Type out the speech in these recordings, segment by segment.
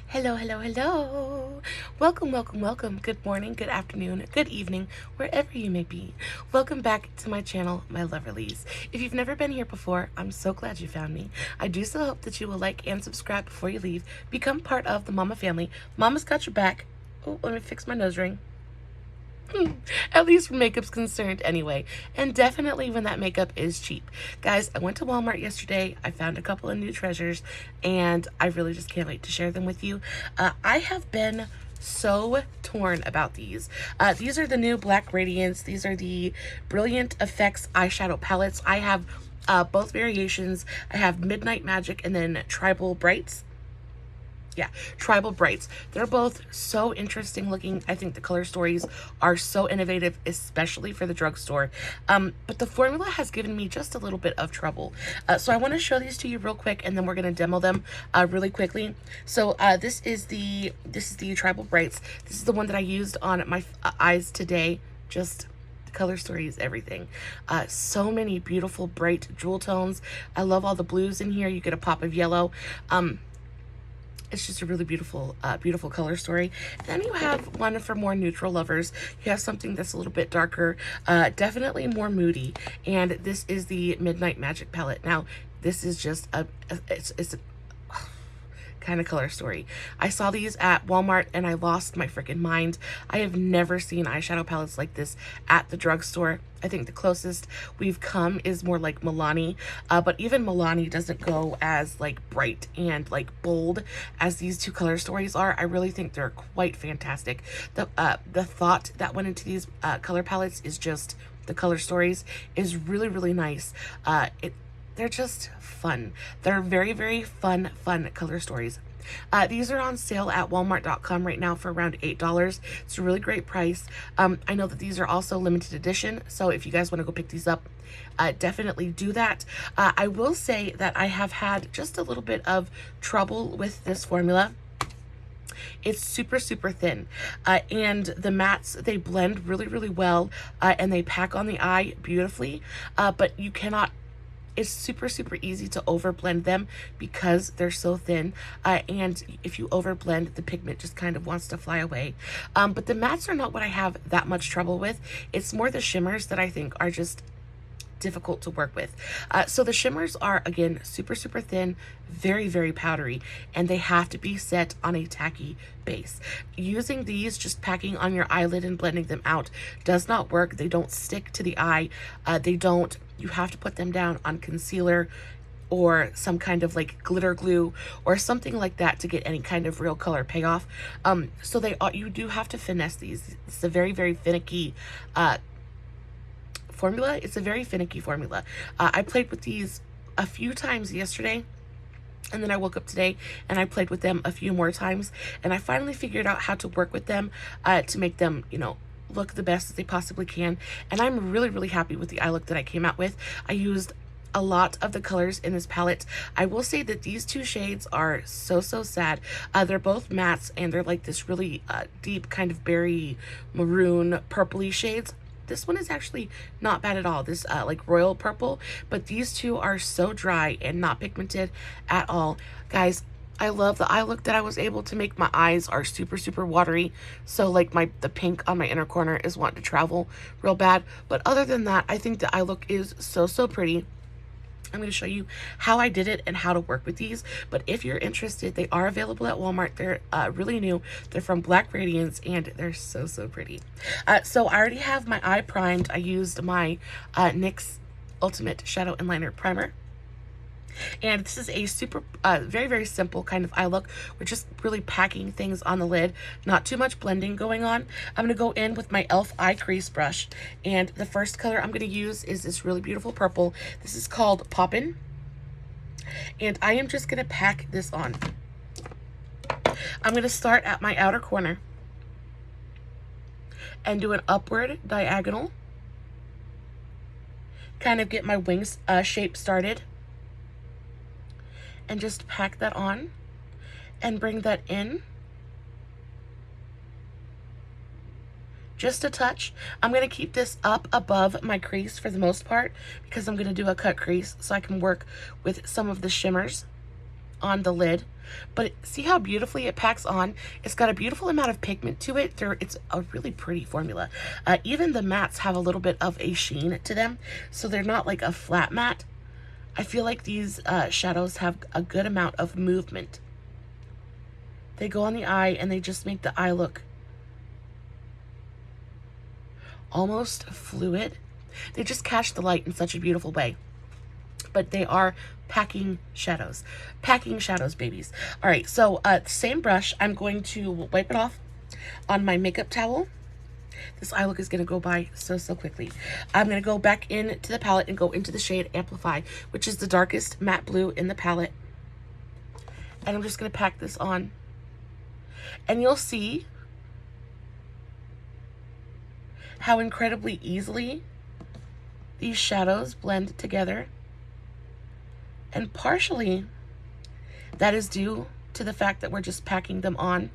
Hello, hello, hello. Welcome, welcome, welcome. Good morning, good afternoon, good evening, wherever you may be. Welcome back to my channel, my Loverlies. If you've never been here before, I'm so glad you found me. I do so hope that you will like and subscribe before you leave. Become part of the Mama family. Mama's got your back. Oh, let me fix my nose ring. At least when makeup's concerned anyway, and definitely when that makeup is cheap. Guys, I went to Walmart yesterday. I found a couple of new treasures, and I really just can't wait to share them with you. I have been so torn about these. These are the new Black Radiance. These are the Brilliant Effects eyeshadow palettes. I have both variations. I have Midnight Magic and then Tribal Brights. Yeah, Tribal Brights. They're both so interesting looking. I think the color stories are so innovative, especially for the drugstore. But the formula has given me just a little bit of trouble. So I want to show these to you real quick, and then we're going to demo them really quickly. So this is the Tribal Brights. This is the one that I used on my eyes today. Just the color story is everything. So many beautiful bright jewel tones. I love all the blues in here. You get a pop of yellow. It's just a really beautiful, beautiful color story. And then you have one for more neutral lovers. You have something that's a little bit darker, definitely more moody. And this is the Midnight Magic palette. Now, this is just it's a kind of color story. I saw these at Walmart and I lost my freaking mind. I have never seen eyeshadow palettes like this at the drugstore. I think the closest we've come is more like Milani, but even Milani doesn't go as like bright and like bold as these two color stories are. I really think they're quite fantastic. The thought that went into these color palettes is just the color stories is really, really nice. They're just fun. They're very, very fun color stories. These are on sale at walmart.com right now for around $8. It's a really great price. I know that these are also limited edition, so if you guys want to go pick these up, definitely do that. I will say that I have had just a little bit of trouble with this formula. It's super, super thin. And the mattes, they blend really, really well, and they pack on the eye beautifully, but you cannot. It's super, super easy to overblend them because they're so thin. And if you overblend, the pigment just kind of wants to fly away. But the mattes are not what I have that much trouble with. It's more the shimmers that I think are just difficult to work with. So the shimmers are, again, super, super thin, very, very powdery, and they have to be set on a tacky base. Using these, just packing on your eyelid and blending them out does not work. They don't stick to the eye. You have to put them down on concealer or some kind of like glitter glue or something like that to get any kind of real color payoff. So you do have to finesse these. It's a very, very finicky formula. It's a very finicky formula. I played with these a few times yesterday, and then I woke up today and I played with them a few more times, and I finally figured out how to work with them to make them, look the best that they possibly can. And I'm really, really happy with the eye look that I came out with. I used a lot of the colors in this palette. I will say that these two shades are so, so sad. They're both mattes, and they're like this really deep kind of berry maroon purpley shades. This one is actually not bad at all, this like royal purple, but these two are so dry and not pigmented at all. Guys, I love the eye look that I was able to make. My eyes are super, super watery, so like the pink on my inner corner is wanting to travel real bad. But other than that, I think the eye look is so, so pretty. I'm going to show you how I did it and how to work with these. But if you're interested, they are available at Walmart. They're really new. They're from Black Radiance, and they're so, so pretty. So I already have my eye primed. I used my NYX Ultimate Shadow and Liner Primer. And this is a super, very, very simple kind of eye look. We're just really packing things on the lid. Not too much blending going on. I'm going to go in with my e.l.f. eye crease brush. And the first color I'm going to use is this really beautiful purple. This is called Poppin'. And I am just going to pack this on. I'm going to start at my outer corner and do an upward diagonal. Kind of get my wings shape started. And just pack that on and bring that in just a touch. I'm going to keep this up above my crease for the most part because I'm going to do a cut crease so I can work with some of the shimmers on the lid, but see how beautifully it packs on? It's got a beautiful amount of pigment to it. It's a really pretty formula. Even the mattes have a little bit of a sheen to them, so they're not like a flat matte. I feel like these shadows have a good amount of movement. They go on the eye and they just make the eye look almost fluid. They just catch the light in such a beautiful way. But they are packing shadows. Packing shadows, babies. All right, so same brush. I'm going to wipe it off on my makeup towel. This eye look is going to go by so quickly. I'm going to go back into the palette and go into the shade Amplify, which is the darkest matte blue in the palette. And I'm just going to pack this on. And you'll see how incredibly easily these shadows blend together. And partially that is due to the fact that we're just packing them on.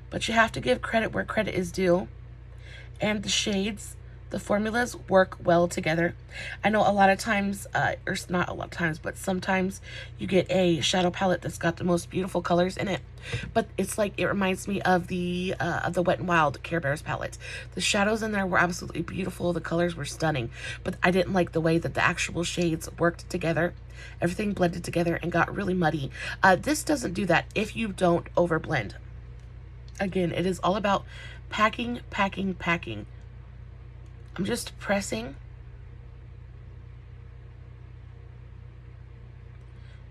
But you have to give credit where credit is due. And the shades, the formulas work well together. I know a lot of times, or not a lot of times, but sometimes you get a shadow palette that's got the most beautiful colors in it. But it's like, it reminds me of the Wet n Wild Care Bears palette. The shadows in there were absolutely beautiful. The colors were stunning. But I didn't like the way that the actual shades worked together. Everything blended together and got really muddy. This doesn't do that if you don't overblend. Again, it is all about packing, packing, packing. I'm just pressing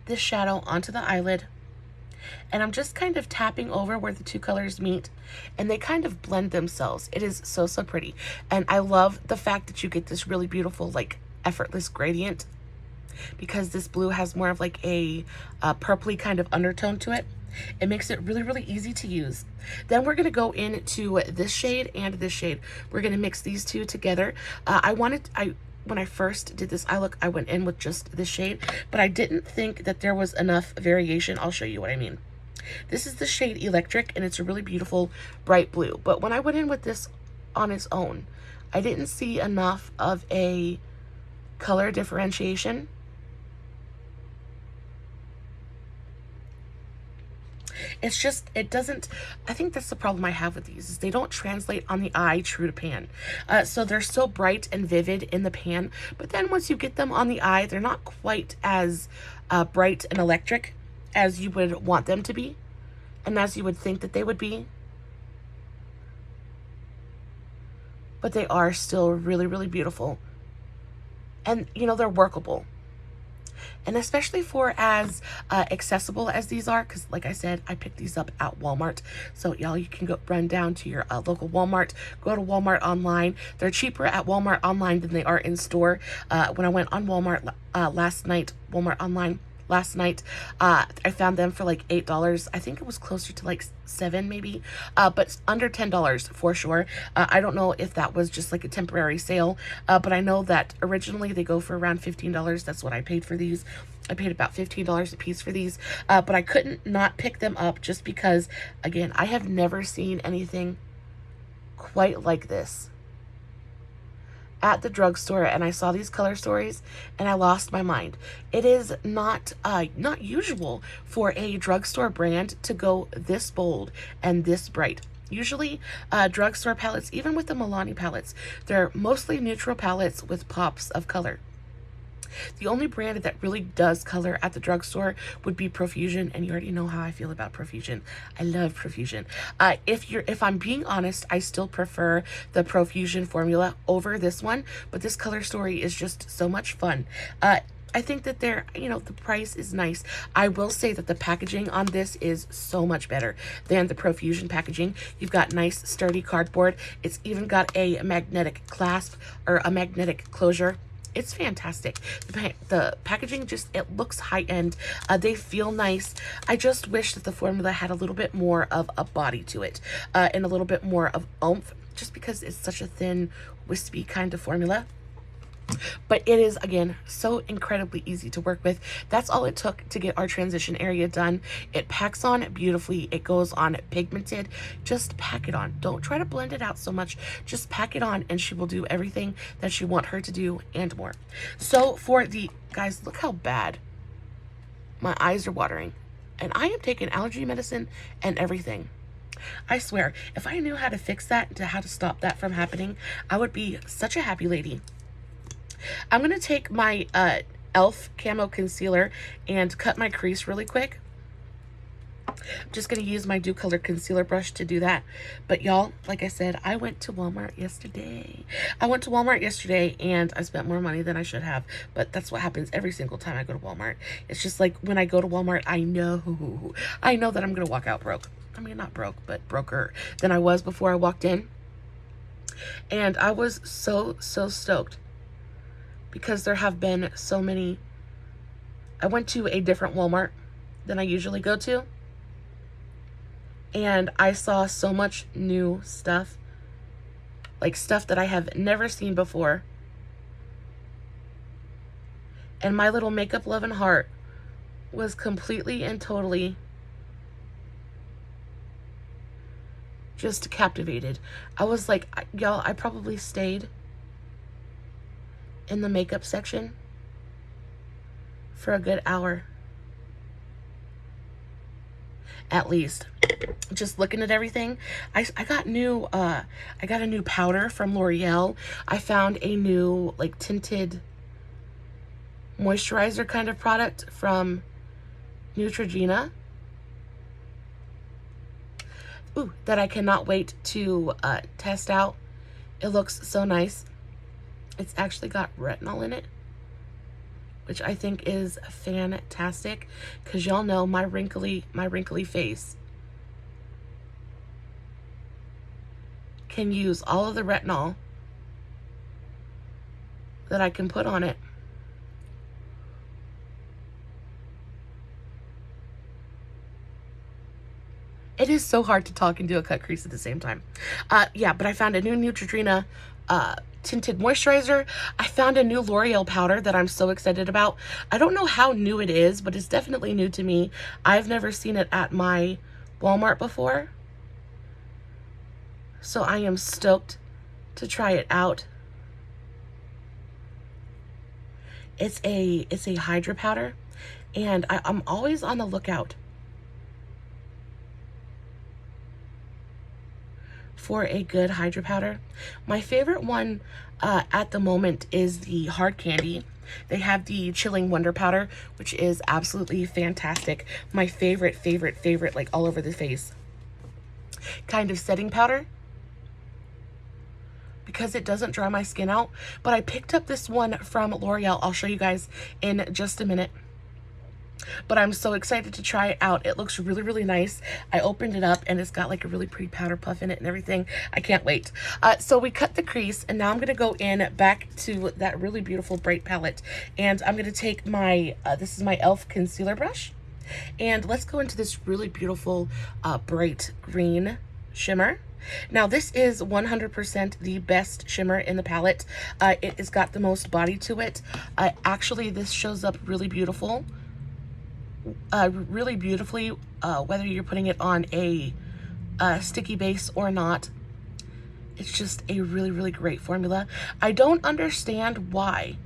this shadow onto the eyelid, and I'm just kind of tapping over where the two colors meet, and they kind of blend themselves. It is so pretty, and I love the fact that you get this really beautiful, like, effortless gradient, because this blue has more of like a purpley kind of undertone to it. It makes it really easy to use. Then we're going to go into this shade and this shade. We're going to mix these two together. When I first did this eye look, I went in with just this shade, but I didn't think that there was enough variation. I'll show you what I mean. This is the shade Electric, and it's a really beautiful bright blue. But when I went in with this on its own, I didn't see enough of a color differentiation. It's just, it doesn't, I think that's the problem I have with these, is they don't translate on the eye true to pan. So they're so bright and vivid in the pan, but then once you get them on the eye, they're not quite as bright and electric as you would want them to be, and as you would think that they would be. But they are still really beautiful. And, you know, they're workable. And especially for as accessible as these are, because like I said, I picked these up at Walmart. So y'all, you can go run down to your local Walmart, go to Walmart online. They're cheaper at Walmart online than they are in store. When I went on Walmart last night, I found them for like $8. I think it was closer to like $7 maybe, but under $10 for sure. I don't know if that was just like a temporary sale, but I know that originally they go for around $15. That's what I paid for these. I paid about $15 a piece for these, but I couldn't not pick them up just because, again, I have never seen anything quite like this at the drugstore, and I saw these color stories and I lost my mind. It is not usual for a drugstore brand to go this bold and this bright. Usually drugstore palettes, even with the Milani palettes, they're mostly neutral palettes with pops of color. The only brand that really does color at the drugstore would be Profusion, and you already know how I feel about Profusion. I love Profusion. If I'm being honest, I still prefer the Profusion formula over this one, but this color story is just so much fun. I think that the price is nice. I will say that the packaging on this is so much better than the Profusion packaging. You've got nice sturdy cardboard. It's even got a magnetic clasp or a magnetic closure. It's fantastic. The packaging it looks high-end. They feel nice. I just wish that the formula had a little bit more of a body to it, and a little bit more of oomph, just because it's such a thin, wispy kind of formula. But it is, again, so incredibly easy to work with. That's all it took to get our transition area done. It packs on beautifully. It goes on pigmented. Just pack it on. Don't try to blend it out so much. Just pack it on and she will do everything that you want her to do and more. So for the, guys, look how bad My eyes are watering. And I am taking allergy medicine and everything. I swear, if I knew how to fix that, how to stop that from happening, I would be such a happy lady. I'm going to take my e.l.f. Camo Concealer and cut my crease really quick. I'm just going to use my Dew Color Concealer brush to do that. But y'all, like I said, I went to Walmart yesterday. And I spent more money than I should have. But that's what happens every single time I go to Walmart. It's just like when I go to Walmart, I know that I'm going to walk out broke. I mean, not broke, but broker than I was before I walked in. And I was so stoked because there have been so many. I went to a different Walmart than I usually go to. And I saw so much new stuff, like stuff that I have never seen before. And my little makeup loving heart was completely and totally just captivated. I was like, y'all, I probably stayed in the makeup section for a good hour. At least. Just looking at everything. I got a new powder from L'Oreal. I found a new like tinted moisturizer kind of product from Neutrogena. Ooh, that I cannot wait to test out. It looks so nice. It's actually got retinol in it, which I think is fantastic because y'all know my wrinkly face can use all of the retinol that I can put on it. It is so hard to talk and do a cut crease at the same time. Yeah, but I found a new Neutrogena tinted moisturizer. I found a new L'Oreal powder that I'm so excited about. I don't know how new it is, but it's definitely new to me. I've never seen it at my Walmart before. So I am stoked to try it out. It's a Hydra powder, and I'm always on the lookout for a good Hydra powder. My favorite one at the moment is the Hard Candy. They have the Chilling Wonder powder, which is absolutely fantastic. My favorite, like all over the face kind of setting powder, because it doesn't dry my skin out. But I picked up this one from L'Oreal. I'll show you guys in just a minute. But I'm so excited to try it out. It looks really nice. I opened it up and it's got like a really pretty powder puff in it and everything. I can't wait. So we cut the crease, and now I'm going to go in back to that really beautiful bright palette. And I'm going to take my, this is my e.l.f. concealer brush. And let's go into this really beautiful bright green shimmer. Now this is 100% the best shimmer in the palette. It has got the most body to it. Actually, this shows up really beautifully, whether you're putting it on a sticky base or not. It's just a really great formula. I don't understand why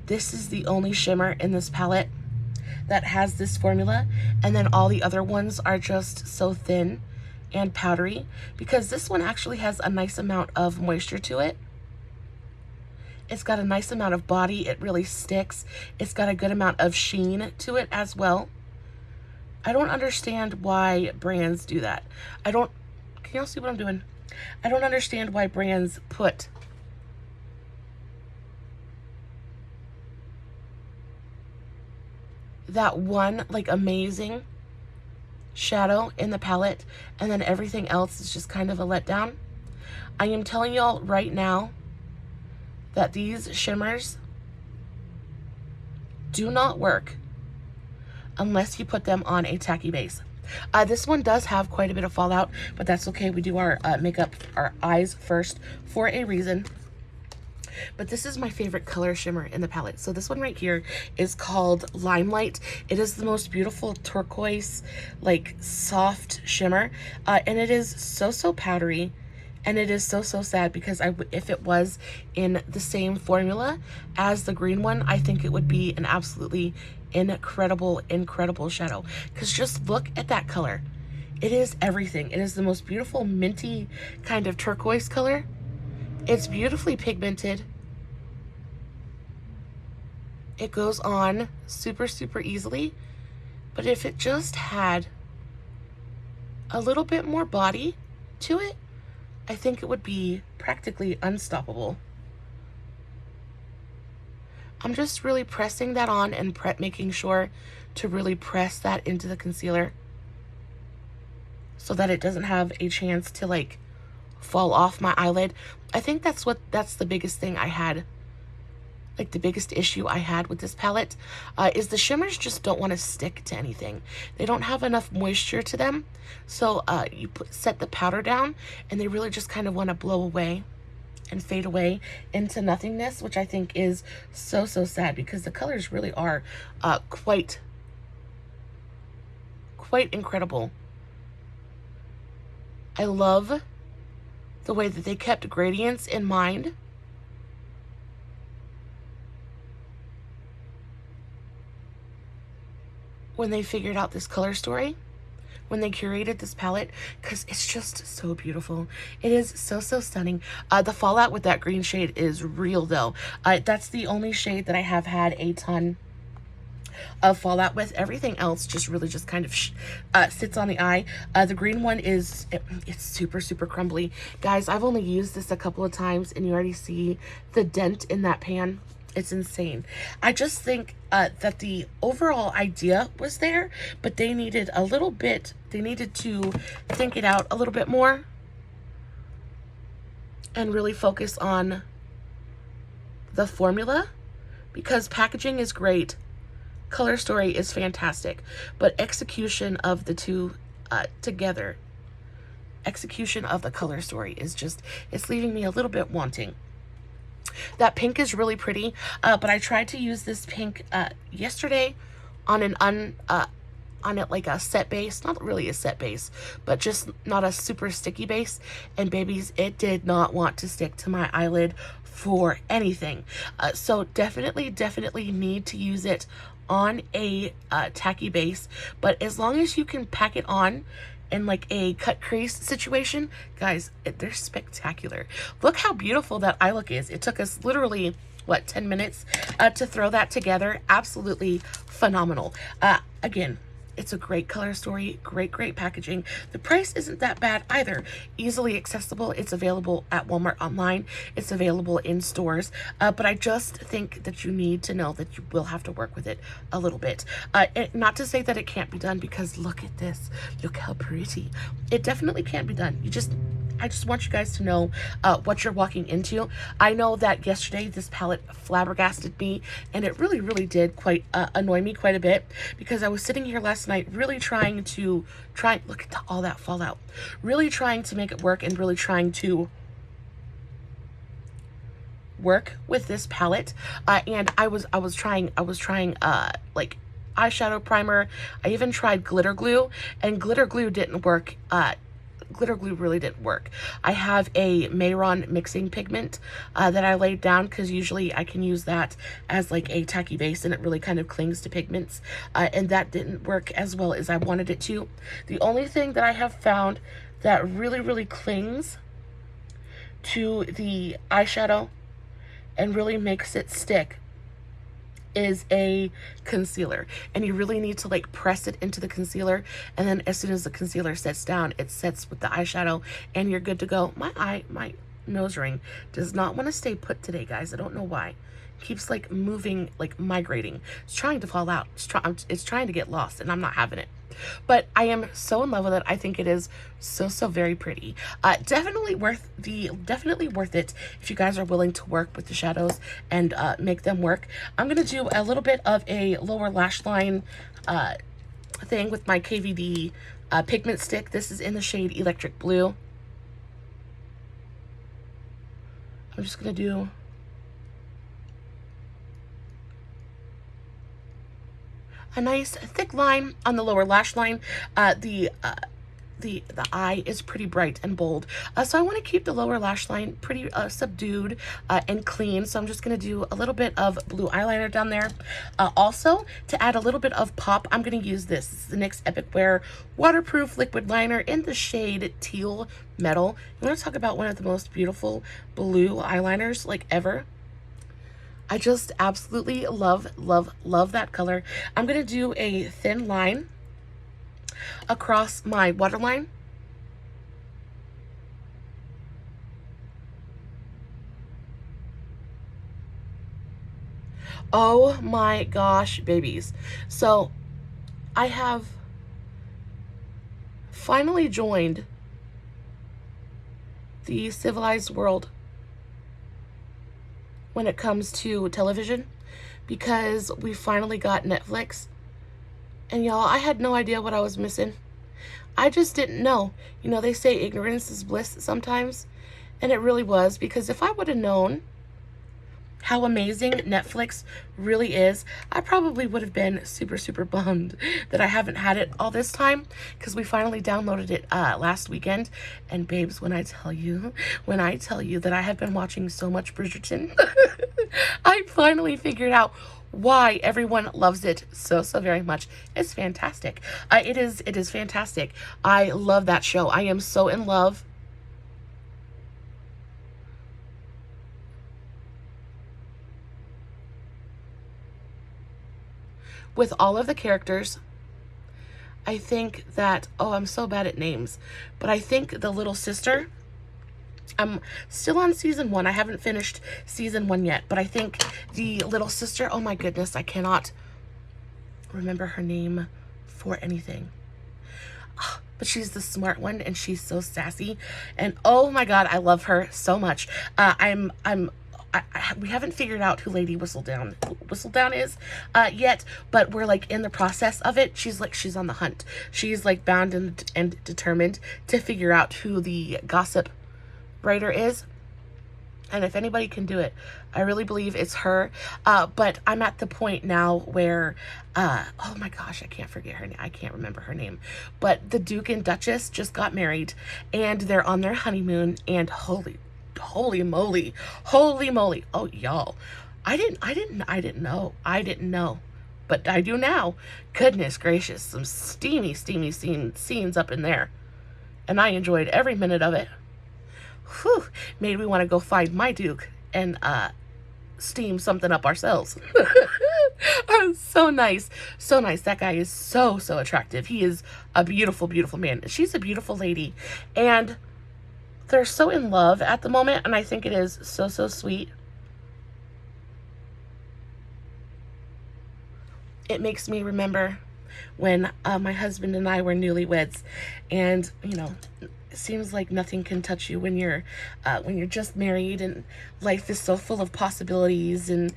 this is the only shimmer in this palette that has this formula, and then all the other ones are just so thin and powdery, because this one actually has a nice amount of moisture to it. It's got a nice amount of body. It really sticks. It's got a good amount of sheen to it as well. I don't understand why brands do that. Can y'all see what I'm doing? I don't understand why brands put that one like amazing shadow in the palette, and then everything else is just kind of a letdown. I am telling y'all right now that these shimmers do not work unless you put them on a tacky base. This one does have quite a bit of fallout, but that's okay. We do our makeup, our eyes first for a reason. But this is my favorite color shimmer in the palette. So this one right here is called Limelight. It is the most beautiful turquoise, like soft shimmer. And it is so powdery. And it is so, so sad because if it was in the same formula as the green one, I think it would be an absolutely incredible, incredible shadow. Because just look at that color. It is everything. It is the most beautiful minty kind of turquoise color. It's beautifully pigmented. It goes on super, super easily. But if it just had a little bit more body to it, I think it would be practically unstoppable. I'm just really pressing that on and making sure to really press that into the concealer so that it doesn't have a chance to like fall off my eyelid. I think that's the biggest thing I had, like the biggest issue I had with this palette, is the shimmers just don't want to stick to anything. They don't have enough moisture to them. So you set the powder down and they really just kind of want to blow away and fade away into nothingness, which I think is so, so sad because the colors really are quite incredible. I love the way that they kept gradients in mind. When they figured out this color story, when they curated this palette, because it's just so beautiful. It is so, so stunning. The fallout with that green shade is real though. That's the only shade that I have had a ton of fallout with. Everything else just really just kind of sits on the eye. The green one it's super, super crumbly. Guys, I've only used this a couple of times and you already see the dent in that pan. It's insane. I just think that the overall idea was there, but they needed a little bit, they needed to think it out a little bit more and really focus on the formula, because packaging is great, color story is fantastic, but execution of the two together, execution of the color story is just, it's leaving me a little bit wanting. That pink is really pretty, but I tried to use this pink yesterday on an on it like a set base, not really a set base, but just not a super sticky base, and babies, it did not want to stick to my eyelid for anything. So definitely need to use it on a tacky base, but as long as you can pack it on in like a cut crease situation, guys, they're spectacular. Look how beautiful that eye look is. It took us literally, what, 10 minutes to throw that together. Absolutely phenomenal. Again, it's a great color story, great packaging. The price isn't that bad either. Easily accessible. It's available at Walmart online. It's available in stores. But I just think that you need to know that you will have to work with it a little bit. Not to say that it can't be done, because look at this. Look how pretty. It definitely can be done. I just want you guys to know what you're walking into. I know that yesterday this palette flabbergasted me, and it really did quite annoy me quite a bit, because I was sitting here last night really trying to look at all that fallout, really trying to make it work and really trying to work with this palette, and I was trying like eyeshadow primer. I even tried glitter glue, and glitter glue didn't work. Glitter glue really didn't work. I have a Mayron mixing pigment that I laid down, because usually I can use that as like a tacky base and it really kind of clings to pigments, and that didn't work as well as I wanted it to. The only thing that I have found that really clings to the eyeshadow and really makes it stick is a concealer, and you really need to like press it into the concealer, and then as soon as the concealer sets down, it sets with the eyeshadow and you're good to go. My nose ring does not want to stay put today, guys. I don't know why. It keeps like moving, like migrating. It's trying to fall out. It's trying to get lost, and I'm not having it. But I am so in love with it. I think it is so very pretty. Definitely worth it if you guys are willing to work with the shadows and make them work. I'm gonna do a little bit of a lower lash line thing with my KVD pigment stick. This is in the shade Electric Blue. I'm just gonna do a nice thick line on the lower lash line. The the eye is pretty bright and bold. So I want to keep the lower lash line pretty subdued and clean. So I'm just going to do a little bit of blue eyeliner down there. Also, to add a little bit of pop, I'm going to use this. This is the NYX Epic Wear Waterproof Liquid Liner in the shade Teal Metal. You want to talk about one of the most beautiful blue eyeliners like ever. I just absolutely love, love, love that color. I'm going to do a thin line across my waterline. Oh my gosh, babies. So I have finally joined the civilized world when it comes to television, because we finally got Netflix. And y'all, I had no idea what I was missing. I just didn't know. You know, they say ignorance is bliss sometimes. And it really was, because if I would have known how amazing Netflix really is, I probably would have been super, super bummed that I haven't had it all this time, because we finally downloaded it last weekend. And babes, when I tell you that I have been watching so much Bridgerton, I finally figured out why everyone loves it so very much. It's fantastic. It is fantastic. I love that show. I am so in love with all of the characters. I think that, oh, I'm so bad at names, but I think the little sister, I'm still on season 1. I haven't finished season 1 yet, but I think the little sister, oh my goodness, I cannot remember her name for anything. But she's the smart one, and she's so sassy, and oh my god, I love her so much. We haven't figured out who Lady Whistledown is yet, but we're like in the process of it. She's on the hunt. She's like bound and determined to figure out who the gossip writer is, and if anybody can do it, I really believe it's her. But I'm at the point now where oh my gosh, I can't forget her name. I can't remember her name, but the Duke and Duchess just got married, and they're on their honeymoon, and holy moly, oh y'all, I didn't know, but I do now. Goodness gracious, some steamy scenes up in there, and I enjoyed every minute of it. Whew, made me want to go find my Duke and steam something up ourselves. So nice. That guy is so attractive. He is a beautiful man. She's a beautiful lady, and they're so in love at the moment, and I think it is so sweet. It makes me remember when my husband and I were newlyweds, and you know, it seems like nothing can touch you when you're just married, and life is so full of possibilities, and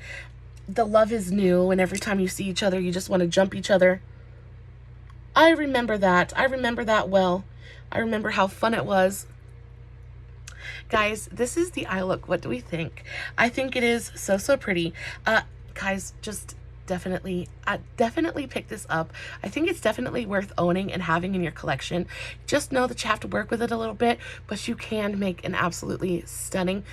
the love is new, and every time you see each other you just want to jump each other. I remember that well. I remember how fun it was. Guys, this is the eye look. What do we think? I think it is so pretty. Guys, just definitely pick this up. I think it's definitely worth owning and having in your collection. Just know that you have to work with it a little bit, but you can make an absolutely stunning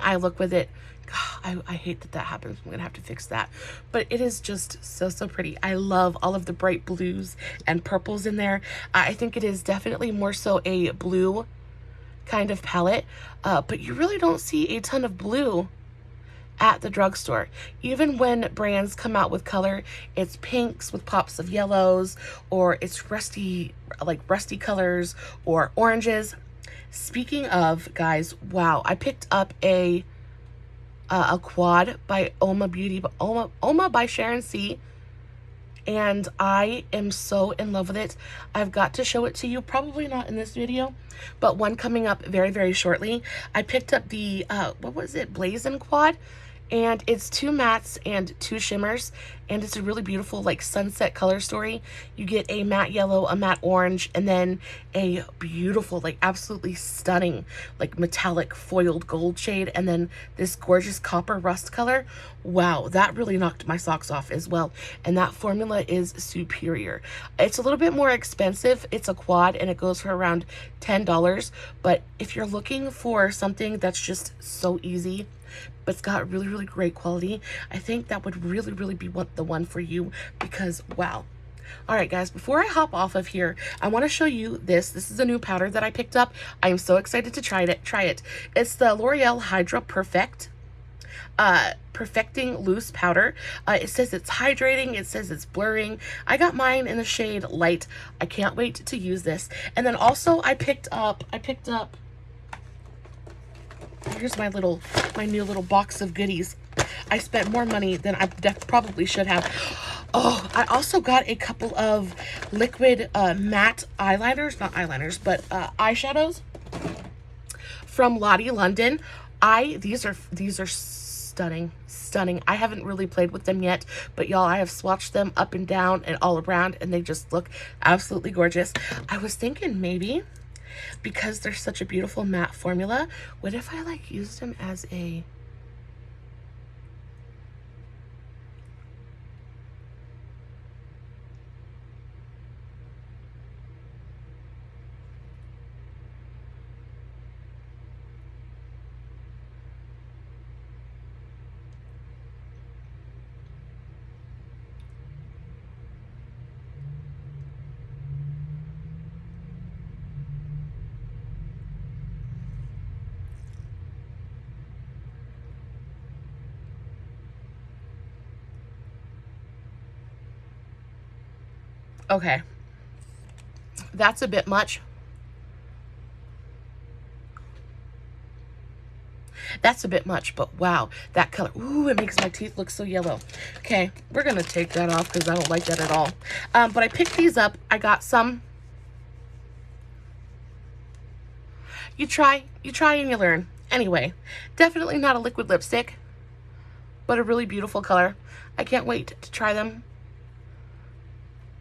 eye look with it. God, I hate that happens. I'm gonna have to fix that, but it is just so pretty. I love all of the bright blues and purples in there. I think it is definitely more so a blue kind of palette, but you really don't see a ton of blue at the drugstore. Even when brands come out with color, it's pinks with pops of yellows, or it's rusty colors or oranges. Speaking of, guys, wow, I picked up a quad by Oma by Sharon C, and I am so in love with it. I've got to show it to you, probably not in this video, but one coming up very shortly. I picked up the what was it, Blazon Quad, And it's 2 mattes and 2 shimmers, and it's a really beautiful like sunset color story. You get a matte yellow, a matte orange, and then a beautiful, like absolutely stunning, like metallic foiled gold shade, and then this gorgeous copper rust color. Wow, that really knocked my socks off as well. And that formula is superior. It's a little bit more expensive. It's a quad and it goes for around $10. But if you're looking for something that's just so easy, but it's got really, really great quality, I think that would really, really be the one for you, because wow. All right, guys, before I hop off of here, I want to show you this. This is a new powder that I picked up. I am so excited to try it. It's the L'Oreal Hydra Perfecting Loose Powder. It says it's hydrating. It says it's blurring. I got mine in the shade Light. I can't wait to use this. And then also I picked up, here's my new little box of goodies. I spent more money than I probably should have. Oh, I also got a couple of liquid matte eyeliners, not eyeliners, but eyeshadows from Lottie London. These are stunning. I haven't really played with them yet, but y'all, I have swatched them up and down and all around, and they just look absolutely gorgeous. I was thinking maybe, because they're such a beautiful matte formula, what if I like used them as a okay, that's a bit much. That's a bit much, but wow, that color, ooh, it makes my teeth look so yellow. Okay, we're gonna take that off because I don't like that at all. But I picked these up. I got some. You try and you learn. Anyway, definitely not a liquid lipstick, but a really beautiful color. I can't wait to try them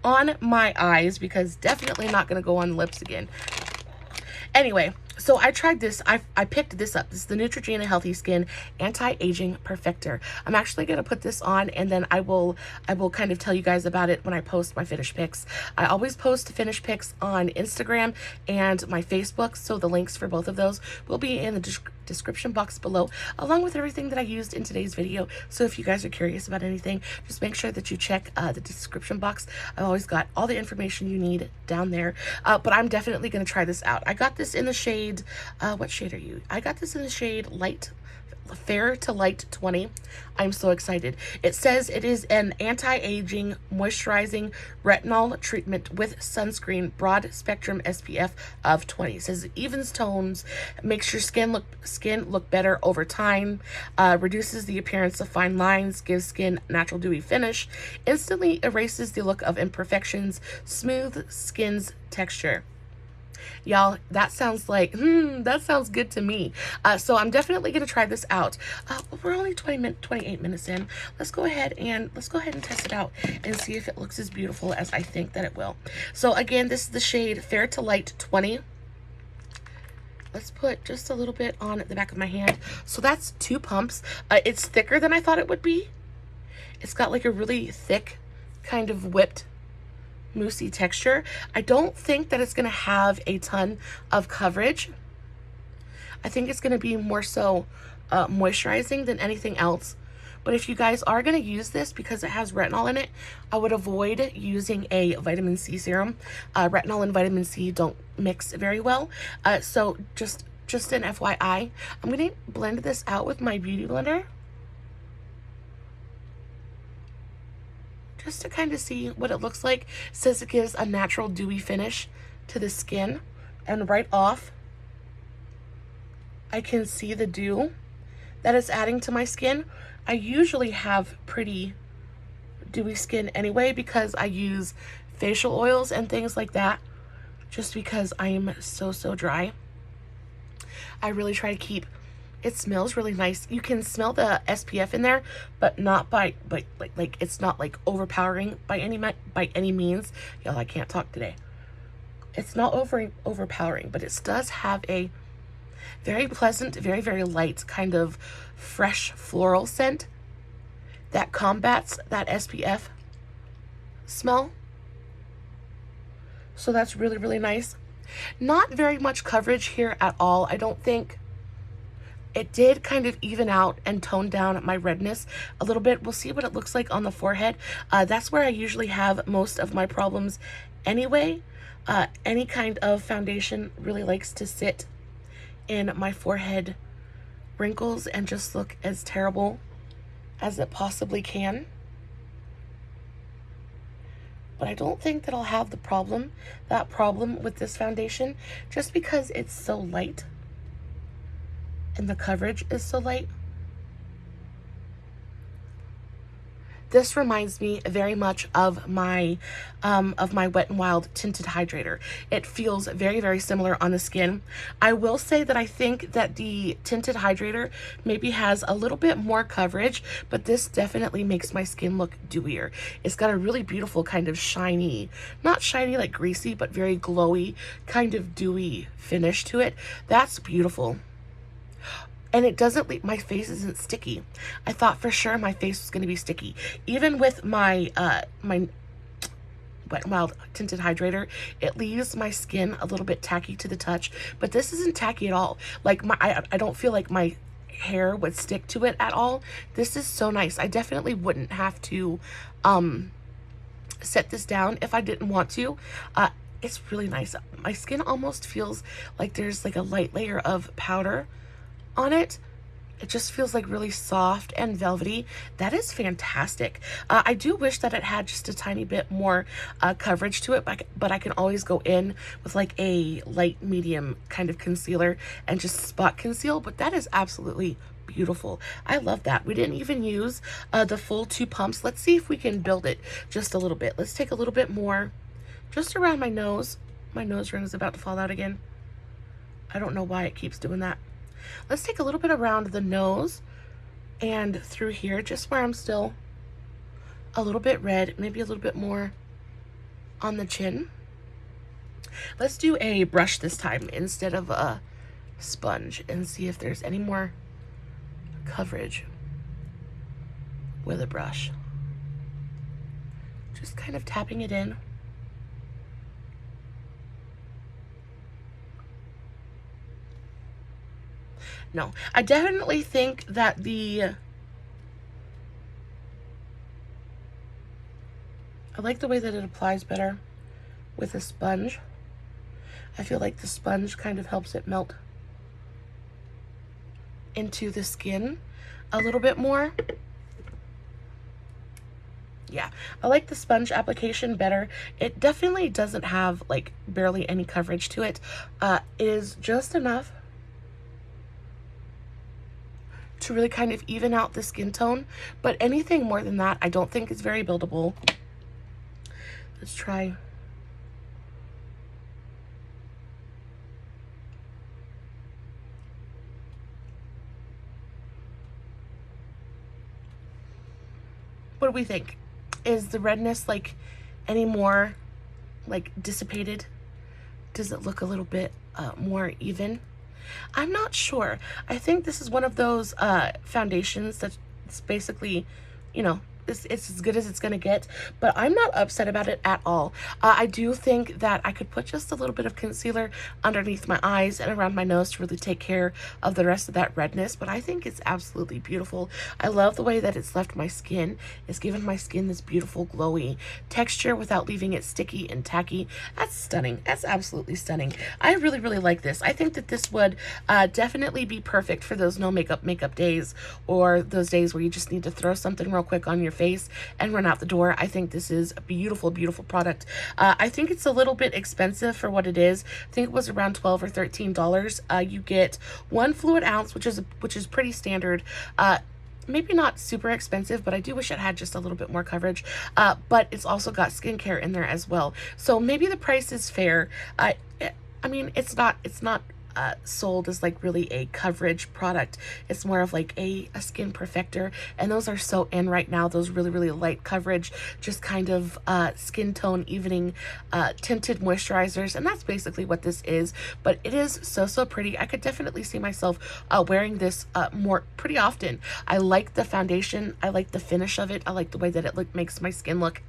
on my eyes, because definitely not gonna go on the lips again. Anyway, so I tried this. I picked this up. This is the Neutrogena Healthy Skin Anti-Aging Perfector. I'm actually going to put this on, and then I will kind of tell you guys about it when I post my finished pics. I always post finished pics on Instagram and my Facebook, so the links for both of those will be in the description box below, along with everything that I used in today's video. So if you guys are curious about anything, just make sure that you check the description box. I've always got all the information you need down there. But I'm definitely going to try this out. I got this in the shade, what shade are you? I got this in the shade Light, Fair to Light 20. I'm so excited. It says it is an anti-aging moisturizing retinol treatment with sunscreen, broad spectrum SPF of 20. It says it evens tones, makes your skin look better over time, reduces the appearance of fine lines, gives skin natural dewy finish, instantly erases the look of imperfections, smooth skin's texture. Y'all, that sounds like, that sounds good to me. So I'm definitely going to try this out. We're only 28 minutes in. Let's go ahead and test it out and see if it looks as beautiful as I think that it will. So again, this is the shade Fair to Light 20. Let's put just a little bit on the back of my hand. So that's 2 pumps. It's thicker than I thought it would be. It's got like a really thick kind of whipped moussey texture. I don't think that it's going to have a ton of coverage. I think it's going to be more so moisturizing than anything else. But if you guys are going to use this, because it has retinol in it, I would avoid using a vitamin C serum. Retinol and vitamin C don't mix very well. So just an FYI, I'm going to blend this out with my beauty blender, just to kind of see what it looks like. It says it gives a natural dewy finish to the skin, and right off I can see the dew that it's adding to my skin. I usually have pretty dewy skin anyway, because I use facial oils and things like that, just because I am so dry. I really try to keep It smells really nice. You can smell the SPF in there, but not like it's not like overpowering by any means. Y'all, I can't talk today. It's not overpowering, but it does have a very pleasant, very, very light kind of fresh floral scent that combats that SPF smell. So that's really, really nice. Not very much coverage here at all. I don't think. It did kind of even out and tone down my redness a little bit. We'll see what it looks like on the forehead. That's where I usually have most of my problems anyway. Any kind of foundation really likes to sit in my forehead wrinkles and just look as terrible as it possibly can. But I don't think that I'll have that problem with this foundation, just because it's so light and the coverage is so light. This reminds me very much of my Wet n Wild tinted hydrator. It feels very, very similar on the skin. I will say that I think that the tinted hydrator maybe has a little bit more coverage, but this definitely makes my skin look dewier. It's got a really beautiful kind of shiny, not shiny like greasy, but very glowy kind of dewy finish to it. That's beautiful. And it doesn't leave, my face isn't sticky. I thought for sure my face was going to be sticky. Even with my my Wet n Wild tinted hydrator, it leaves my skin a little bit tacky to the touch, but this isn't tacky at all. Like I don't feel like my hair would stick to it at all. This is so nice. I definitely wouldn't have to set this down if I didn't want to. It's really nice. My skin almost feels like there's like a light layer of powder on it. It just feels like really soft and velvety. That is fantastic. I do wish that it had just a tiny bit more coverage to it, but I can always go in with like a light medium kind of concealer and just spot conceal. But that is absolutely beautiful. I love that. We didn't even use the full 2 pumps. Let's see if we can build it just a little bit. Let's take a little bit more just around my nose. My nose ring is about to fall out again. I don't know why it keeps doing that. Let's take a little bit around the nose and through here, just where I'm still a little bit red, maybe a little bit more on the chin. Let's do a brush this time instead of a sponge and see if there's any more coverage with a brush. Just kind of tapping it in. No, I definitely think that I like the way that it applies better with a sponge. I feel like the sponge kind of helps it melt into the skin a little bit more. Yeah, I like the sponge application better. It definitely doesn't have like barely any coverage to it. It is just enough to really kind of even out the skin tone, but anything more than that I don't think is very buildable. Let's try. What do we think? Is the redness like any more like dissipated? Does it look a little bit more even? I'm not sure. I think this is one of those foundations that's basically, you know, it's as good as it's gonna get, but I'm not upset about it at all. I do think that I could put just a little bit of concealer underneath my eyes and around my nose to really take care of the rest of that redness, but I think it's absolutely beautiful. I love the way that it's left my skin. It's given my skin this beautiful glowy texture without leaving it sticky and tacky. That's stunning. That's absolutely stunning. I really, really like this. I think that this would definitely be perfect for those no makeup days, or those days where you just need to throw something real quick on your face and run out the door. I think this is a beautiful, beautiful product. I think it's a little bit expensive for what it is. I think it was around $12 or $13. You get 1 fluid ounce, which is pretty standard. Maybe not super expensive, but I do wish it had just a little bit more coverage. But it's also got skincare in there as well. So maybe the price is fair. I mean, it's not sold as like really a coverage product. It's more of like a skin perfector, and those are so in right now, those really light coverage, just kind of skin tone evening tinted moisturizers, and that's basically what this is. But it is so pretty. I could definitely see myself wearing this more pretty often. I like the foundation, I like the finish of it, I like the way that it makes my skin look.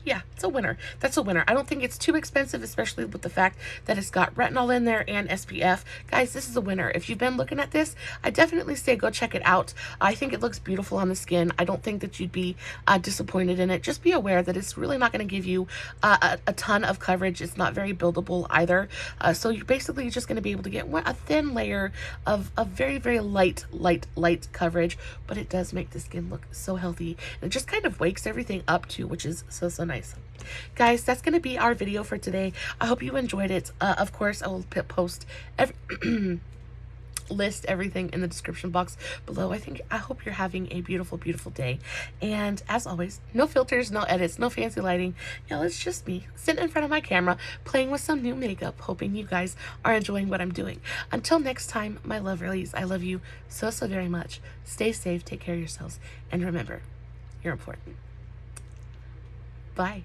Yeah, it's a winner. That's a winner. I don't think it's too expensive, especially with the fact that it's got retinol in there and SPF. Guys, this is a winner. If you've been looking at this, I definitely say go check it out. I think it looks beautiful on the skin. I don't think that you'd be disappointed in it. Just be aware that it's really not going to give you a ton of coverage. It's not very buildable either. So you're basically just going to be able to get a thin layer of very light coverage, but it does make the skin look so healthy. And it just kind of wakes everything up too, which is so nice. Guys, that's going to be our video for today. I hope you enjoyed it. Of course, I will post list everything in the description box below. I hope you're having a beautiful day. And as always, no filters, no edits, no fancy lighting. It's just me sitting in front of my camera playing with some new makeup, hoping you guys are enjoying what I'm doing. Until next time, my lovelies, I love you so very much. Stay safe, take care of yourselves, and remember, you're important. Bye.